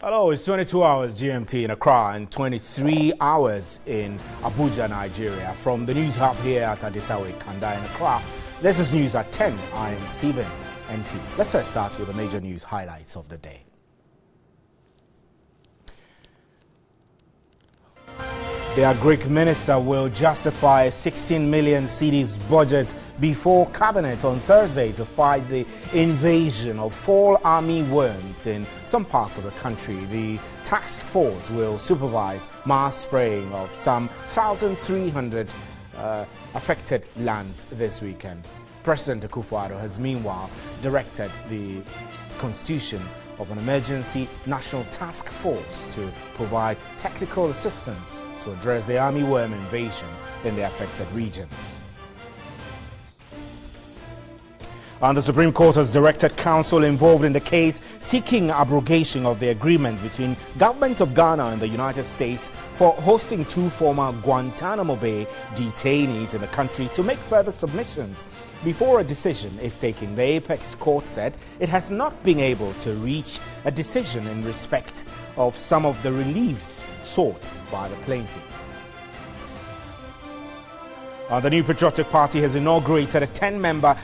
Hello, it's 22 hours GMT in Accra and 23 hours in Abuja, Nigeria. From the News Hub here at Adisawe, Kanda in Accra, this is News at 10. I am Stephen NT. Let's first start with the major news highlights of the day. The Agric Minister will justify 16 million cedis budget before Cabinet on Thursday to fight the invasion of fall army worms in some parts of the country. The task force will supervise mass spraying of some 1,300 affected lands this weekend. President Akufo-Addo has meanwhile directed the constitution of an emergency national task force to provide technical assistance to address the army worm invasion in the affected regions. And the Supreme Court has directed counsel involved in the case seeking abrogation of the agreement between Government of Ghana and the United States for hosting 2 former Guantanamo Bay detainees in the country to make further submissions. Before a decision is taken, the Apex Court said it has not been able to reach a decision in respect of some of the reliefs sought by the plaintiffs. The New Patriotic Party has inaugurated a 10-member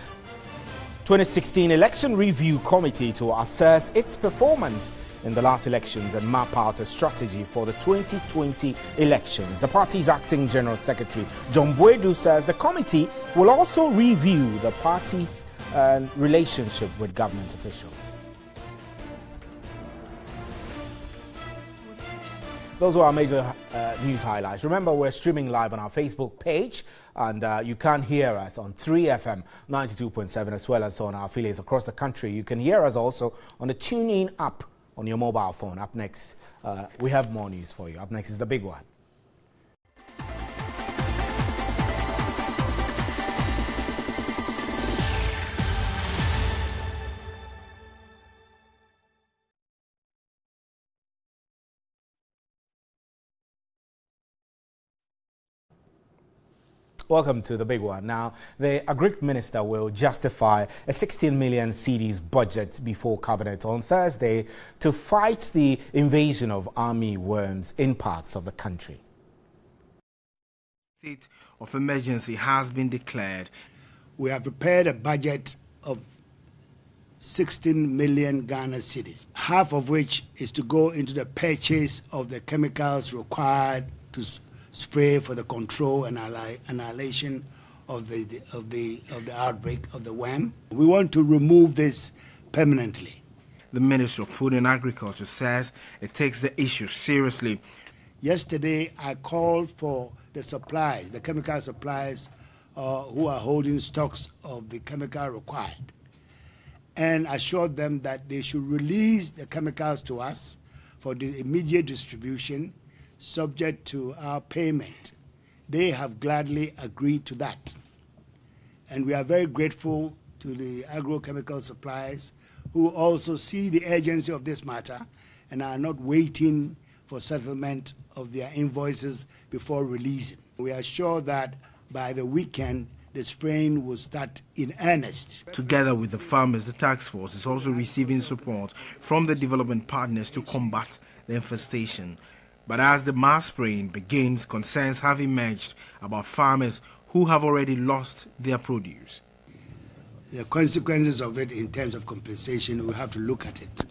2016 Election Review Committee to assess its performance in the last elections and map out a strategy for the 2020 elections. The party's acting General Secretary, John Boedu, says the committee will also review the party's relationship with government officials. Those are our major news highlights. Remember, we're streaming live on our Facebook page, and you can hear us on 3FM 92.7 as well as on our affiliates across the country. You can hear us also on the TuneIn app on your mobile phone. Up next, we have more news for you. Up next is the big one. Welcome to the big one. Now, the Agric Minister will justify a 16 million cedis budget before Cabinet on Thursday to fight the invasion of army worms in parts of the country. State of emergency has been declared. We have prepared a budget of 16 million Ghana cedis, half of which is to go into the purchase of the chemicals required to spray for the control and annihilation of the outbreak of the worm. We want to remove this permanently. The Ministry of Food and Agriculture says it takes the issue seriously. Yesterday, I called for the suppliers, the chemical suppliers who are holding stocks of the chemical required, and assured them that they should release the chemicals to us for the immediate distribution, subject to our payment. They have gladly agreed to that. And we are very grateful to the agrochemical suppliers who also see the urgency of this matter and are not waiting for settlement of their invoices before releasing. We are sure that by the weekend, the spraying will start in earnest. Together with the farmers, the task force is also receiving support from the development partners to combat the infestation. But as the mass spraying begins, concerns have emerged about farmers who have already lost their produce. The consequences of it in terms of compensation, we'll have to look at it.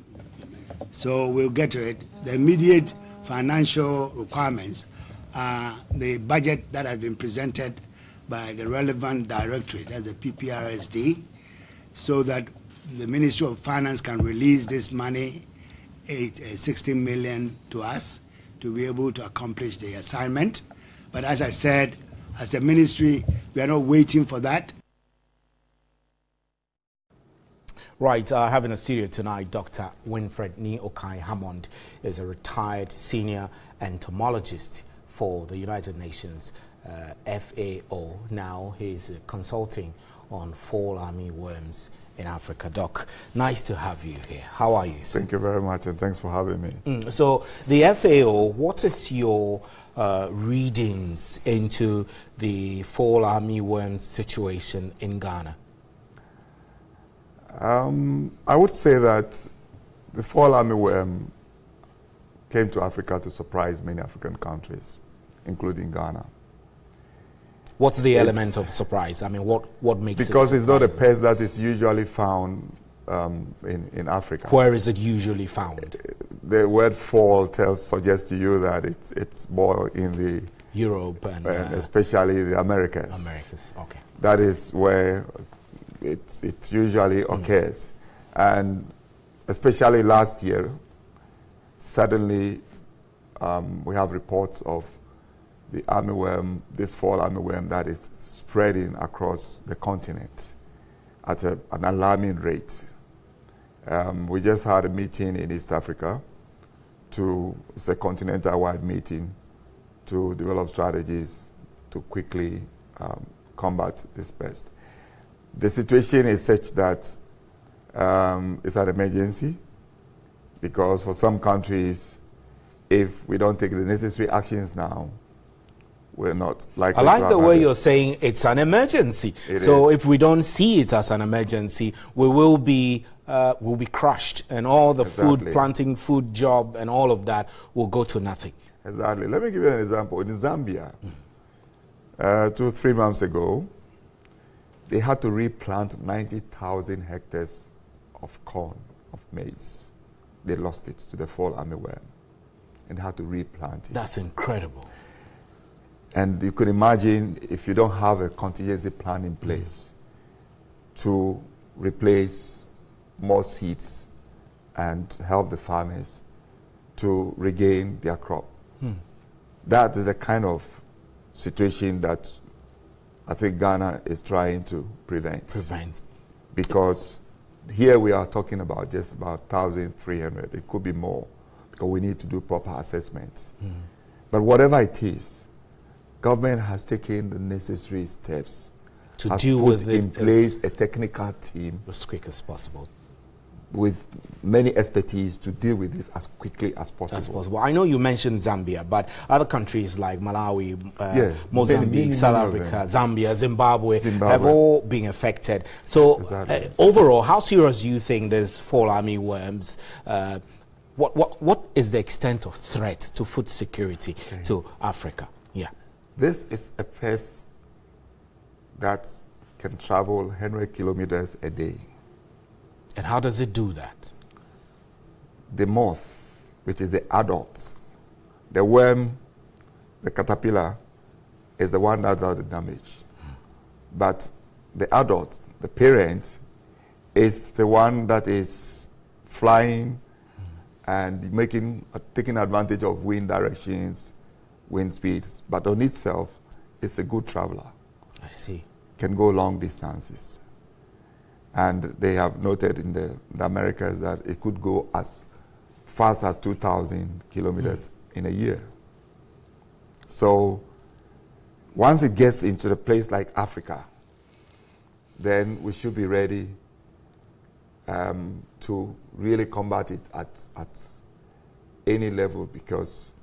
So we'll get to it. The immediate financial requirements are the budget that has been presented by the relevant directorate, as the PPRSD, so that the Ministry of Finance can release this money, 16 million to us, to be able to accomplish the assignment. But as I said, as a ministry, we are not waiting for that. Right, I have in the studio tonight Dr. Winfred Ni Okai Hammond is a retired senior entomologist for the United Nations FAO. Now he's consulting on fall armyworms in Africa. Doc, nice to have you here. How are you, sir? Thank you very much, and thanks for having me. So the FAO, what is your readings into the fall armyworm situation in Ghana? I would say that the fall armyworm came to Africa to surprise many African countries, including Ghana. What's the element of surprise? I mean, what makes it because it's not a surprising? pest that is usually found in Africa. Where is it usually found? The word fall suggests to you that it's more in the Europe and especially the Americas. Americas, okay. That is where it usually occurs. And especially last year, suddenly we have reports of the armyworm, this fall armyworm that is spreading across the continent at an alarming rate. We just had a meeting in East Africa. It's a continental-wide meeting to develop strategies to quickly combat this pest. The situation is such that it's an emergency, because for some countries, if we don't take the necessary actions now, we're not likely to I like have the way this. you're saying it's an emergency. It so is. if we don't see it as an emergency, we will be crushed, and all the food Exactly. planting, food job, and all of that will go to nothing. Exactly. Let me give you an example. In Zambia, 2-3 months ago, they had to replant 90,000 hectares of corn, of maize. They lost it to the fall armyworm and had to replant it. That's incredible. And you could imagine if you don't have a contingency plan in place to replace more seeds and help the farmers to regain their crop. That is the kind of situation that I think Ghana is trying to prevent. Because here we are talking about just about 1,300. It could be more, because we need to do proper assessment. But whatever it is, government has taken the necessary steps to has deal put with it in place a technical team as quick as possible. with many expertise to deal with this as quickly as possible. I know you mentioned Zambia, but other countries like Malawi, Mozambique, many South of Africa, them. Zambia, Zimbabwe have all been affected. So Exactly. overall, how serious do you think this fall armyworms? What is the extent of threat to food security to Africa? Yeah. This is a pest that can travel 100 kilometers a day. And how does it do that? The moth, which is the adult, the worm, the caterpillar, is the one that does the damage. But the adult, the parent, is the one that is flying and taking advantage of wind directions, wind speeds. But on itself, it's a good traveler. I see. Can go long distances. And they have noted in the Americas that it could go as fast as 2,000 kilometers in a year. So once it gets into a place like Africa, then we should be ready to really combat it at any level, because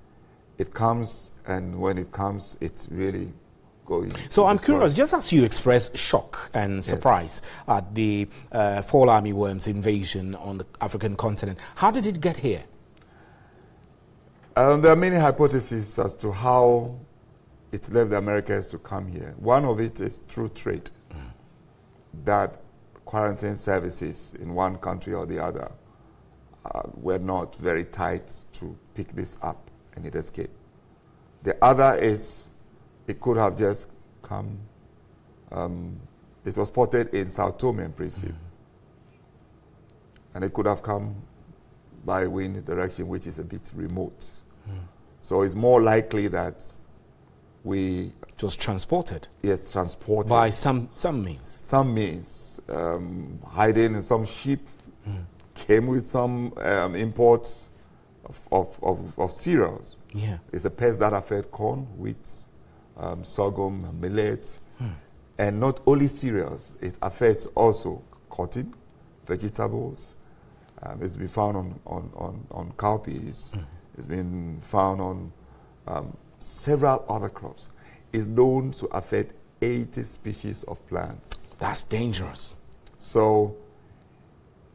it comes, and when it comes, it's really going. So I'm curious, just as you expressed shock and surprise at the fall armyworms invasion on the African continent, how did it get here? There are many hypotheses as to how it left the Americas to come here. One of it is through trade, that quarantine services in one country or the other were not very tight to pick this up, and it escaped. The other is it could have just come, it was spotted in Sao Tome and Principe, and it could have come by wind direction, which is a bit remote. So it's more likely that it was transported. Yes, transported. By some means. Some means. Hiding in some ship, came with some imports of cereals. Yeah. It's a pest that affects corn, wheat, sorghum, millet, and not only cereals, it affects also cotton, vegetables. It's been found on cowpeas. It's been found on several other crops. It's known to affect 80 species of plants. That's dangerous. So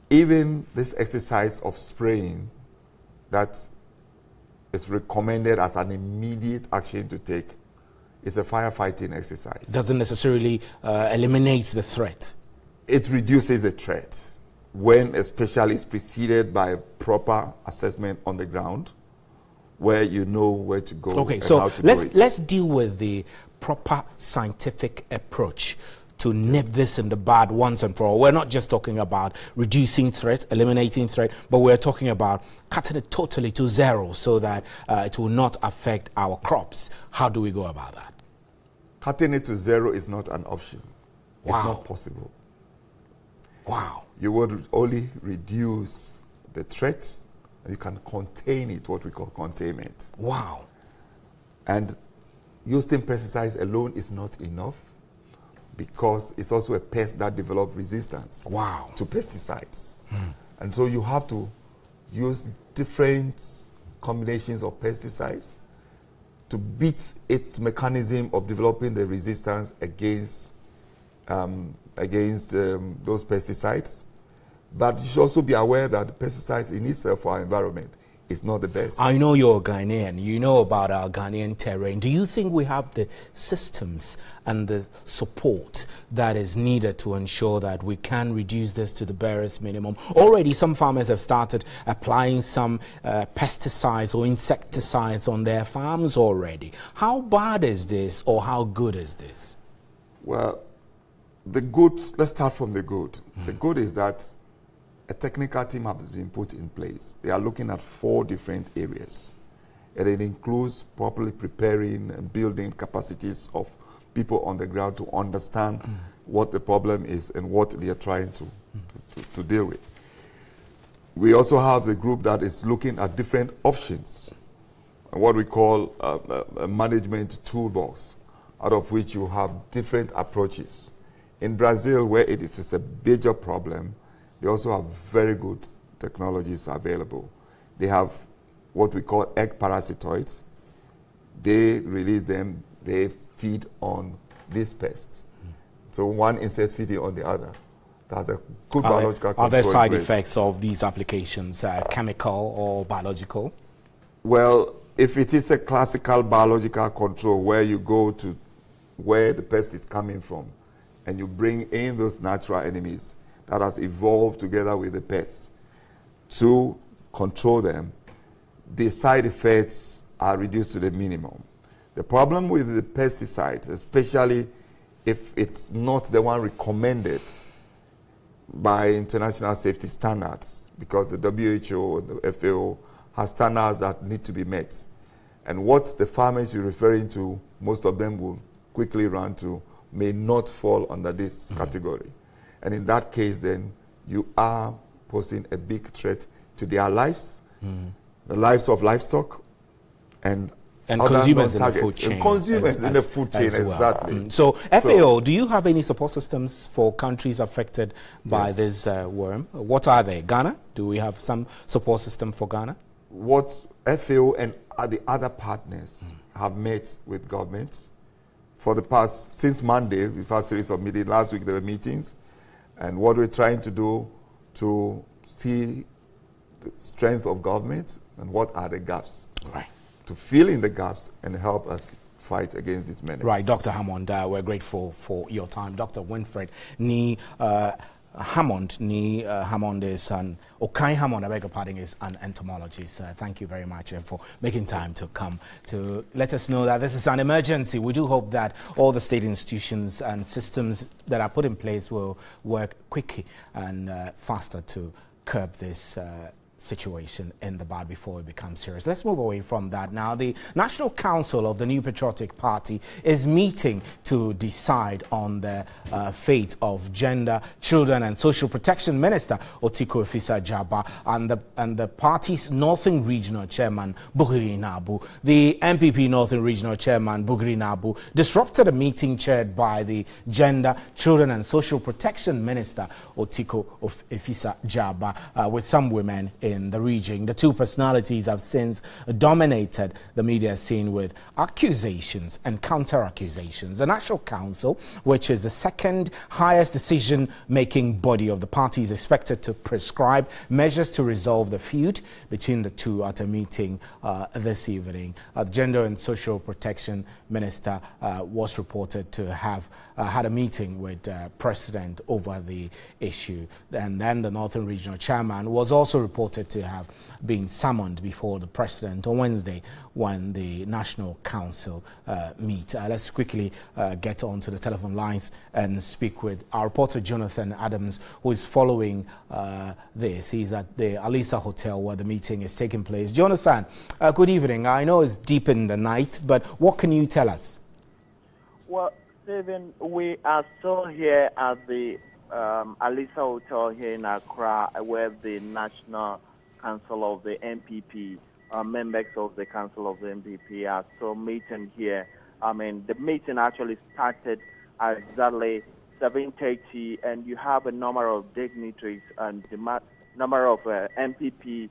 even this exercise of spraying that is recommended as an immediate action to take is a firefighting exercise. Doesn't necessarily eliminate the threat. It reduces the threat when especially it's preceded by a proper assessment on the ground where you know where to go. Okay, and so how to let's deal with the proper scientific approach to nip this in the bud once and for all. We're not just talking about reducing threat, eliminating threat, but we're talking about cutting it totally to zero so that it will not affect our crops. How do we go about that? Cutting it to zero is not an option. Wow. It's not possible. Wow. You would only reduce the threat, and you can contain it, what we call containment. Wow. And using pesticides alone is not enough because it's also a pest that develops resistance Wow. to pesticides. And so you have to use different combinations of pesticides to beat its mechanism of developing the resistance against those pesticides. But you should also be aware that pesticides in itself for our environment is not the best. I know you're Ghanaian. You know about our Ghanaian terrain. Do you think we have the systems and the support that is needed to ensure that we can reduce this to the barest minimum? Already some farmers have started applying some pesticides or insecticides on their farms already. How bad is this or how good is this? Well, the good, let's start from the good. The good is that a technical team has been put in place. They are looking at 4 different areas. And it includes properly preparing and building capacities of people on the ground to understand what the problem is and what they are trying to deal with. We also have the group that is looking at different options, what we call a management toolbox, out of which you have different approaches. In Brazil, where it is a major problem, they also have very good technologies available. They have what we call egg parasitoids. They release them, they feed on these pests. So one insect feeding on the other. That's a good biological control. Are there side effects of these applications, chemical or biological? Well, if it is a classical biological control where you go to where the pest is coming from and you bring in those natural enemies that has evolved together with the pests to control them, the side effects are reduced to the minimum. The problem with the pesticides, especially if it's not the one recommended by international safety standards, because the WHO and the FAO has standards that need to be met. And what the farmers you're referring to, most of them will quickly run to, may not fall under this category. And in that case, then, you are posing a big threat to their lives, the lives of livestock, and consumers in the food chain. And consumers in the food chain, well. Exactly. So, FAO, do you have any support systems for countries affected by this worm? What are they? Ghana? Do we have some support system for Ghana? What FAO and the other partners have met with governments for the past, since Monday, we've had a series of meetings. Last week there were meetings. And what we're trying to do to see the strength of government and what are the gaps. Right. To fill in the gaps and help us fight against this menace. Right, Dr. Hammond, we're grateful for your time. Dr. Winfred Hammond is an Okai Hammond, I beg your pardon, is an entomologist. Thank you very much for making time to come to let us know that this is an emergency. We do hope that all the state institutions and systems that are put in place will work quickly and faster to curb this situation in the bad before it becomes serious. Let's move away from that now. The National Council of the New Patriotic Party is meeting to decide on the fate of Gender, Children and Social Protection Minister Otiko Efisa-Jaba and the party's Northern Regional Chairman Bugiri Nabu. The MPP Northern Regional Chairman Bugiri Nabu disrupted a meeting chaired by the Gender, Children and Social Protection Minister Otiko Efisa-Jaba with some women in the region. The two personalities have since dominated the media scene with accusations and counter-accusations. The National Council, which is the second highest decision-making body of the party, is expected to prescribe measures to resolve the feud between the two at a meeting this evening. The Gender and Social Protection Minister was reported to have had a meeting with President over the issue. And then the Northern Regional Chairman was also reported to have been summoned before the President on Wednesday when the National Council meet. Let's quickly get onto the telephone lines and speak with our reporter Jonathan Adams, who is following this. He's at the Alisa Hotel where the meeting is taking place. Jonathan, good evening. I know it's deep in the night, but what can you tell us? Well, Stephen, we are still here at the Alisa Hotel here in Accra, where the National Council of the MPP, members of the Council of the MPP are still meeting here. I mean, the meeting actually started at exactly 7:30, and you have a number of dignitaries and the number of MPP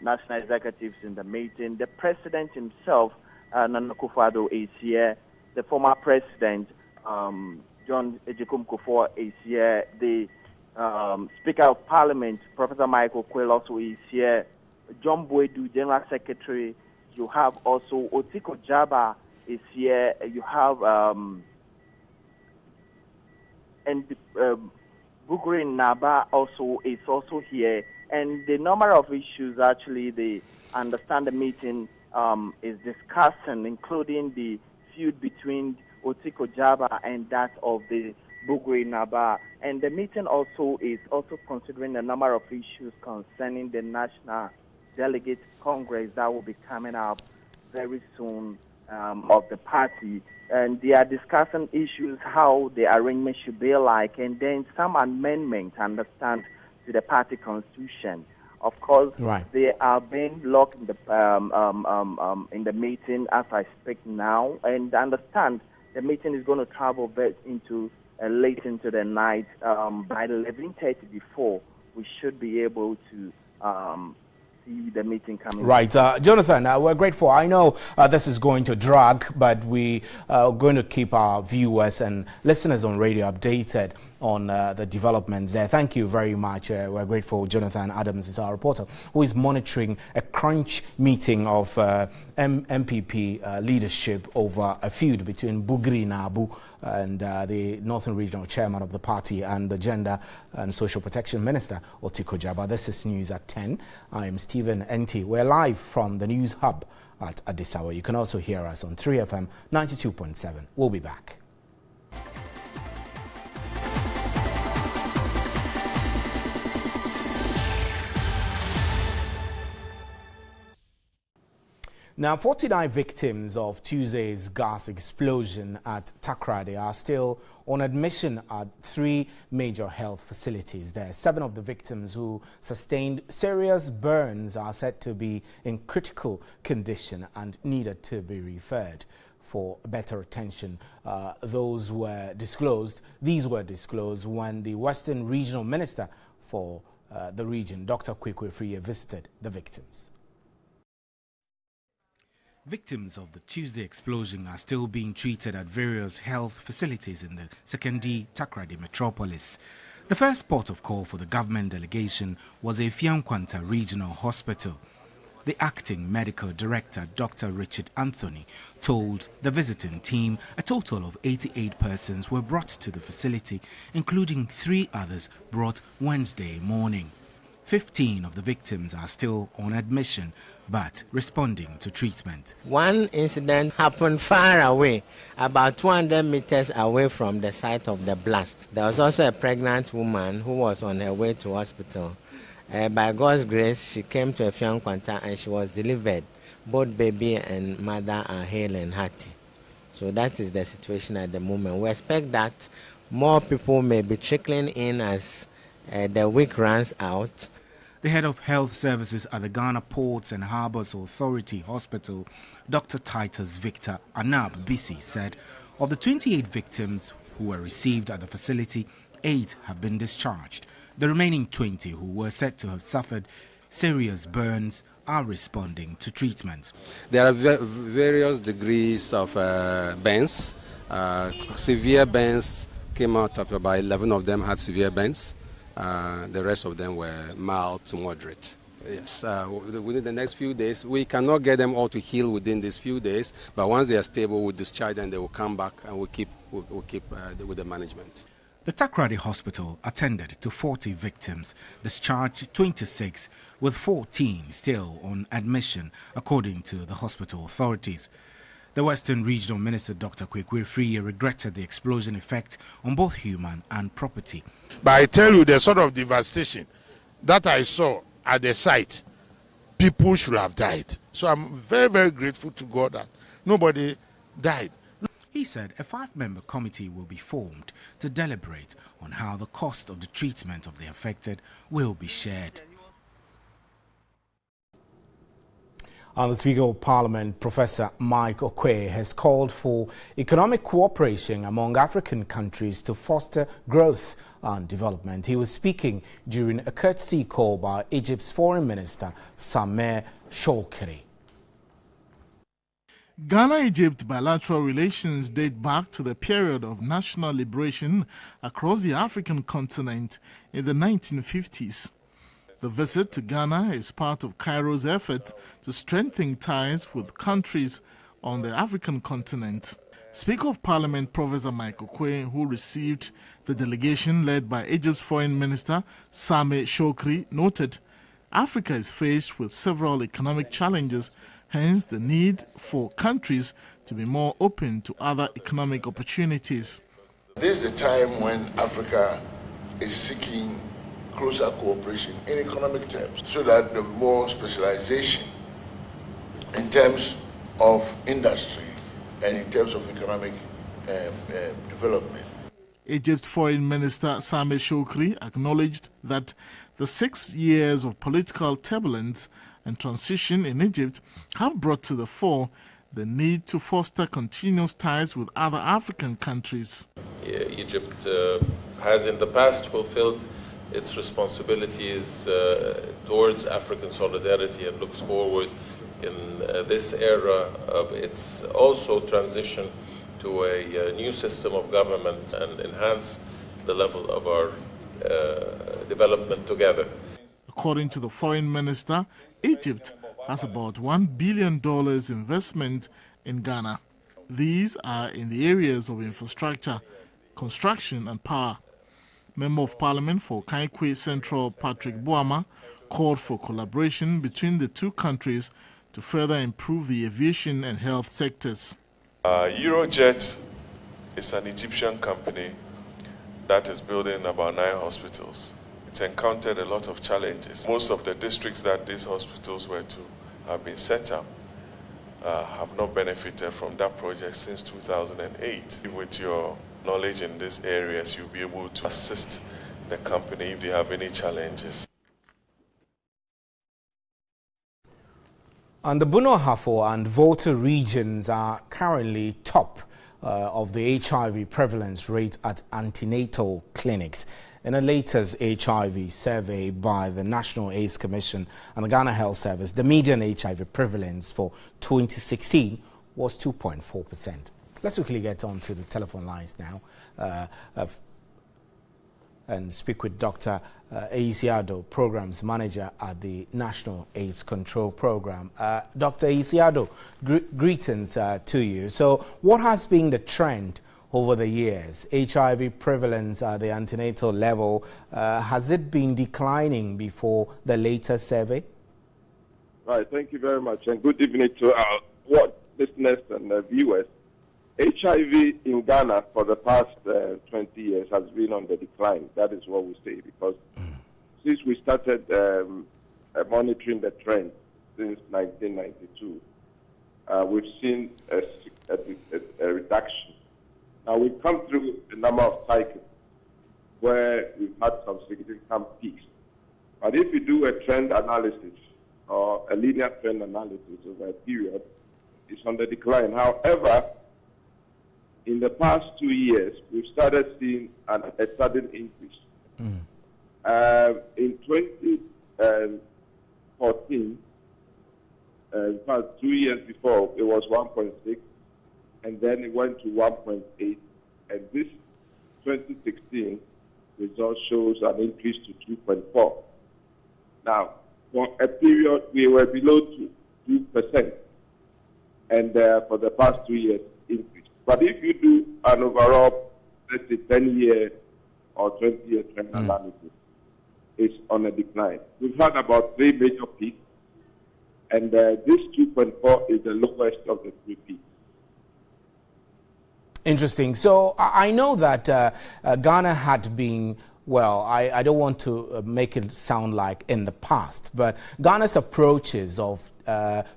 national executives in the meeting. The President himself, Nana Akufo-Addo, is here. The former President, John Ejikun Kufuor, is here. The Speaker of Parliament, Professor Michael Quayle, also is here. John Boydu, General Secretary. You have also Otiko Jaba is here. You have Bugiri Naba also is also here. And the number of issues actually they understand the meeting is discussing, including the feud between Otiko Jaba and that of the Bugiri Naba. And the meeting also is also considering a number of issues concerning the National Delegate Congress that will be coming up very soon of the party. And they are discussing issues, how the arrangement should be like, and then some amendments, understand, to the party constitution. Of course, right. They are being locked in the meeting as I speak now, and understand the meeting is going to travel back into late into the night. By 11:30 before, we should be able to see the meeting coming. Right, Jonathan, we're grateful. I know this is going to drag, but we are going to keep our viewers and listeners on radio updated on the developments there. Thank you very much. We're grateful. Jonathan Adams is our reporter who is monitoring a crunch meeting of MPP leadership over a feud between Bugiri Nabu and the Northern Regional Chairman of the party and the Gender and Social Protection Minister, Otiko Jaba. This is News at 10. I am Stephen Enti. We're live from the News Hub at Addis Ababa. You can also hear us on 3FM 92.7. We'll be back. Now, 49 victims of Tuesday's gas explosion at Takoradi are still on admission at 3 major health facilities there. 7 of the victims who sustained serious burns are said to be in critical condition and needed to be referred for better attention. These were disclosed when the Western Regional Minister for the region, Dr. Kwekwe Friye, visited the victims. Victims of the Tuesday explosion are still being treated at various health facilities in the Sekondi Takoradi metropolis. The first port of call for the government delegation was Efiankwanta Regional Hospital. The acting medical director, Dr. Richard Anthony, told the visiting team a total of 88 persons were brought to the facility, including 3 others brought Wednesday morning. 15 of the victims are still on admission but responding to treatment. One incident happened far away, about 200 meters away from the site of the blast. There was also a pregnant woman who was on her way to hospital. By God's grace, she came to Efiankwanta and she was delivered. Both baby and mother are hale and hearty. So that is the situation at the moment. We expect that more people may be trickling in as the week runs out. The head of health services at the Ghana Ports and Harbours Authority Hospital, Dr. Titus Victor Anab Bisi, said of the 28 victims who were received at the facility, 8 have been discharged. The remaining 20 who were said to have suffered serious burns are responding to treatment. There are various degrees of burns. Severe burns came out of about 11 of them had severe burns. The rest of them were mild to moderate. Yes, within the next few days, we cannot get them all to heal within these few days, but once they are stable, we'll discharge them, they will come back and we'll keep with the management. The Takrady Hospital attended to 40 victims, discharged 26, with 14 still on admission, according to the hospital authorities. The Western Regional Minister, Dr. Kwekwe regretted the explosion effect on both human and property. But I tell you, the sort of devastation that I saw at the site, people should have died. So I'm very, very grateful to God that nobody died. He said a 5-member committee will be formed to deliberate on how the cost of the treatment of the affected will be shared. And the Speaker of Parliament, Professor Mike Okwe, has called for economic cooperation among African countries to foster growth and development. He was speaking during a courtesy call by Egypt's Foreign Minister, Sameh Shoukry. Ghana-Egypt bilateral relations date back to the period of national liberation across the African continent in the 1950s. The visit to Ghana is part of Cairo's effort to strengthen ties with countries on the African continent. Speaker of Parliament Professor Mike Okwe, who received the delegation led by Egypt's Foreign Minister Sameh Shoukry, noted Africa is faced with several economic challenges, hence the need for countries to be more open to other economic opportunities. This is the time when Africa is seeking closer cooperation in economic terms, so that the more specialization in terms of industry and in terms of economic development. Egypt's Foreign Minister Sameh Shoukry acknowledged that the 6 years of political turbulence and transition in Egypt have brought to the fore the need to foster continuous ties with other African countries. Egypt has in the past fulfilled its responsibilities towards African solidarity and looks forward in this era of its also transition to a new system of government and enhance the level of our development together. According to the Foreign Minister, Egypt has about $1 billion investment in Ghana. These are in the areas of infrastructure, construction and power. Member of Parliament for Kaikwe Central Patrick Boama called for collaboration between the two countries to further improve the aviation and health sectors. Eurojet is an Egyptian company that is building about 9 hospitals. It's encountered a lot of challenges. Most of the districts that these hospitals were to have been set up have not benefited from that project since 2008. With your knowledge in these areas, you'll be able to assist the company if they have any challenges. And the Bono Hafo and Volta regions are currently top of the HIV prevalence rate at antenatal clinics. In the latest HIV survey by the National AIDS Commission and the Ghana Health Service, the median HIV prevalence for 2016 was 2.4%. Let's quickly get on to the telephone lines now and speak with Dr. Isiado, Programs Manager at the National AIDS Control Program. Dr. Isiado, greetings to you. So what has been the trend over the years? HIV prevalence at the antenatal level, has it been declining before the latest survey? Right, thank you very much, and good evening to our listeners and viewers. HIV in Ghana for the past 20 years has been on the decline. That is what we say, because since we started monitoring the trend since 1992, we've seen a reduction. Now, we've come through a number of cycles where we've had some significant peaks. But if you do a trend analysis or a linear trend analysis over a period, it's on the decline. However, in the past 2 years, we've started seeing a sudden increase. In 2014, in fact, 2 years before, it was 1.6, and then it went to 1.8, and this 2016 result shows an increase to 2.4. Now, for a period, we were below 2%, and for the past 2 years, increased. But if you do an overall, let's say, 10-year or 20-year trend analysis, it's on a decline. We've had about 3 major peaks, and this 2.4 is the lowest of the 3 peaks. Interesting. So I know that Ghana had been, well, I don't want to make it sound like in the past, but Ghana's approaches of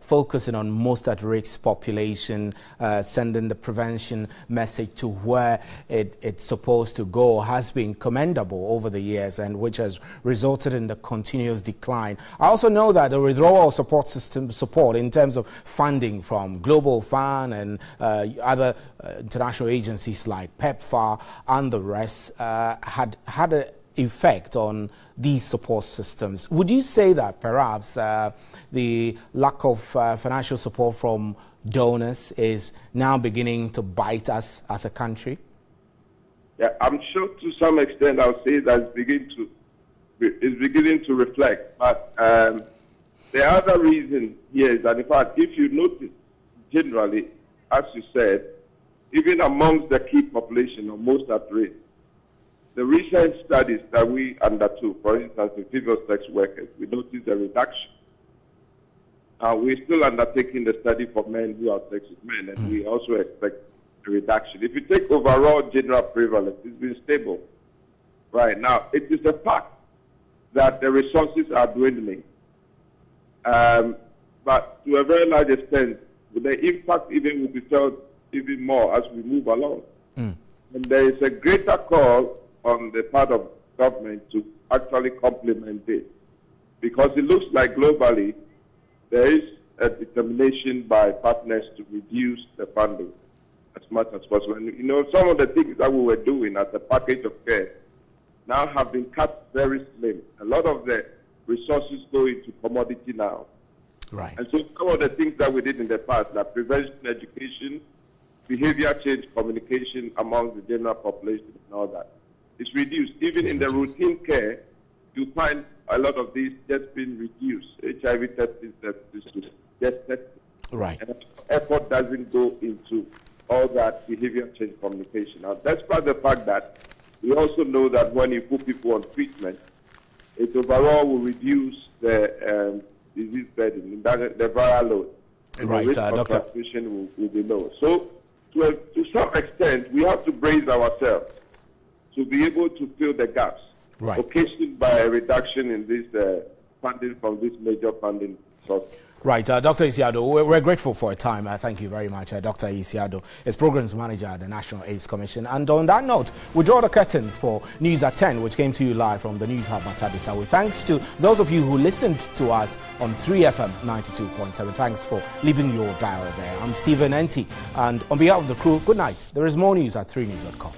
focusing on most at-risk population, sending the prevention message to where it's supposed to go has been commendable over the years, and which has resulted in the continuous decline. I also know that the withdrawal support system support in terms of funding from Global Fund and other international agencies like PEPFAR and the rest had an effect on these support systems. Would you say that perhaps the lack of financial support from donors is now beginning to bite us as a country? Yeah, I'm sure to some extent I'll say that it's beginning to reflect. But the other reason here is that, in fact, if you notice, generally, as you said, even amongst the key population or most at risk, the recent studies that we undertook, for instance, in female sex workers, we noticed a reduction. We're still undertaking the study for men who have sex with men, and we also expect a reduction. If you take overall general prevalence, it's been stable. Right now, it is a fact that the resources are dwindling. But to a very large extent, the impact even will be felt even more as we move along. And there is a greater call on the part of government to actually complement this, because it looks like globally there is a determination by partners to reduce the funding as much as possible. And, you know, some of the things that we were doing as a package of care now have been cut very slim. A lot of the resources go into commodity now. Right. And so some of the things that we did in the past, like prevention, education, behavior change, communication among the general population and all that, is reduced. Even in the routine care, you find a lot of these just being reduced. HIV testing is just tested. Right. And effort doesn't go into all that behavior change communication. Now, despite the fact that we also know that when you put people on treatment, it overall will reduce the disease burden, the viral load. And right, the risk of transmission will be low. So, to some extent, we have to brace ourselves to be able to fill the gaps occasioned by a reduction in this funding from this major funding source. Right, Dr. Isiado, we're grateful for your time. Thank you very much, Dr. Isiado, is Programs Manager at the National AIDS Commission. And on that note, we draw the curtains for News at 10, which came to you live from the News Hub at Addis Ababa. Thanks to those of you who listened to us on 3FM 92.7. Thanks for leaving your dial there. I'm Stephen Enti, and on behalf of the crew, good night. There is more news at 3news.com.